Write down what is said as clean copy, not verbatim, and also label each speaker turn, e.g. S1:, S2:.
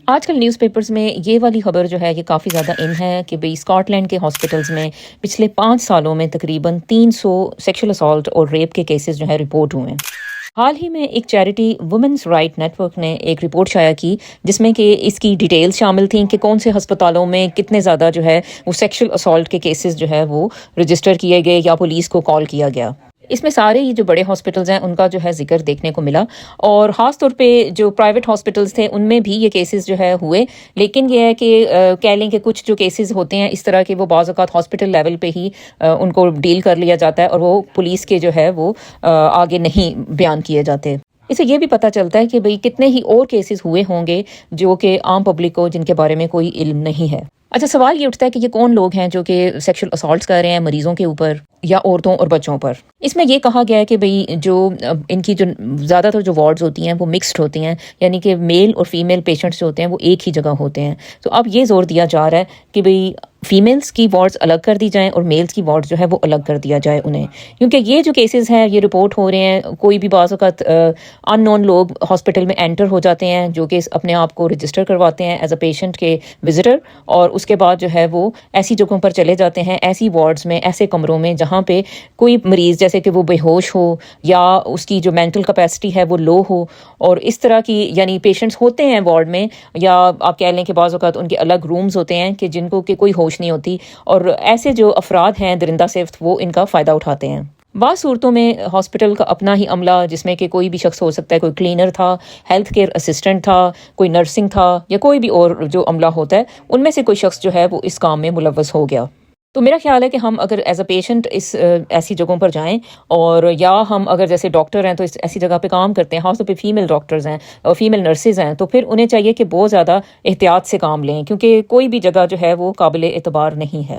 S1: آج کل news papers میں یہ والی خبر جو ہے یہ کافی زیادہ ان ہے کہ بھئی اسکاٹ لینڈ کے ہاسپٹلز میں پچھلے 5 سالوں میں تقریباً 300 سیکشل اسالٹ اور ریپ کے کیسز جو ہے رپورٹ ہوئے ہیں۔ حال ہی میں ایک charity women's right network نے ایک رپورٹ شائع کی جس میں کہ اس کی ڈیٹیلز شامل تھیں کہ کون سے ہسپتالوں میں کتنے زیادہ جو ہے وہ سیکشل اسالٹ کے کیسز جو ہے وہ رجسٹر کیے گئے یا پولیس کو کال کیا گیا۔ اس میں سارے ہی جو بڑے ہاسپٹلز ہیں ان کا جو ہے ذکر دیکھنے کو ملا، اور خاص طور پہ جو پرائیویٹ ہاسپٹلز تھے ان میں بھی یہ کیسز جو ہے ہوئے، لیکن یہ ہے کہ کہہ لیں کہ کچھ جو کیسز ہوتے ہیں اس طرح کے وہ بعض اوقات ہاسپٹل لیول پہ ہی ان کو ڈیل کر لیا جاتا ہے اور وہ پولیس کے جو ہے وہ آگے نہیں بیان کیے جاتے۔ اس سے یہ بھی پتہ چلتا ہے کہ بھئی کتنے ہی اور کیسز ہوئے ہوں گے جو کہ عام پبلک کو جن کے بارے میں کوئی علم نہیں ہے۔ اچھا، سوال یہ اٹھتا ہے کہ یہ کون لوگ ہیں جو کہ سیکشل اسالٹس کر رہے ہیں مریضوں کے اوپر یا عورتوں اور بچوں پر؟ اس میں یہ کہا گیا ہے کہ بھئی جو ان کی جو زیادہ تر جو وارڈز ہوتی ہیں وہ مکسڈ ہوتی ہیں، یعنی کہ میل اور فیمیل پیشنٹس جو ہوتے ہیں وہ ایک ہی جگہ ہوتے ہیں۔ تو اب یہ زور دیا جا رہا ہے کہ بھئی فیمیلز کی وارڈز الگ کر دی جائیں اور میلز کی وارڈز جو ہے وہ الگ کر دیا جائے انہیں، کیونکہ یہ جو کیسز ہیں یہ رپورٹ ہو رہے ہیں، کوئی بھی بعض اوقات ان نون لوگ ہاسپٹل میں انٹر ہو جاتے ہیں جو کہ اپنے آپ کو رجسٹر کرواتے ہیں ایز اے پیشنٹ کے وزٹر، اور اس کے بعد جو ہے وہ ایسی جگہوں پر چلے جاتے ہیں، ایسی وارڈز میں، ایسے کمروں میں جہاں پہ کوئی مریض جیسے کہ وہ بے ہوش ہو یا اس کی جو مینٹل کیپیسٹی ہے وہ لو ہو، اور اس طرح کی یعنی پیشنٹس ہوتے ہیں وارڈ میں، یا آپ کہہ لیں کہ بعض اوقات ان کے الگ رومز ہوتے ہیں کہ جن کو کہ کوئی ہوش نہیں ہوتی، اور ایسے جو افراد ہیں درندہ صفت وہ ان کا فائدہ اٹھاتے ہیں۔ بعض صورتوں میں ہاسپٹل کا اپنا ہی عملہ، جس میں کہ کوئی بھی شخص ہو سکتا ہے، کوئی کلینر تھا، ہیلتھ کیئر اسسٹنٹ تھا، کوئی نرسنگ تھا، یا کوئی بھی اور جو عملہ ہوتا ہے، ان میں سے کوئی شخص جو ہے وہ اس کام میں ملوث ہو گیا۔ تو میرا خیال ہے کہ ہم اگر ایز اے پیشنٹ اس ایسی جگہوں پر جائیں، اور یا ہم اگر جیسے ڈاکٹر ہیں تو اس ایسی جگہ پہ کام کرتے ہیں، خاص طور پہ فیمیل ڈاکٹرز ہیں اور فیمیل نرسز ہیں، تو پھر انہیں چاہیے کہ بہت زیادہ احتیاط سے کام لیں، کیونکہ کوئی بھی جگہ جو ہے وہ قابل اعتبار نہیں ہے۔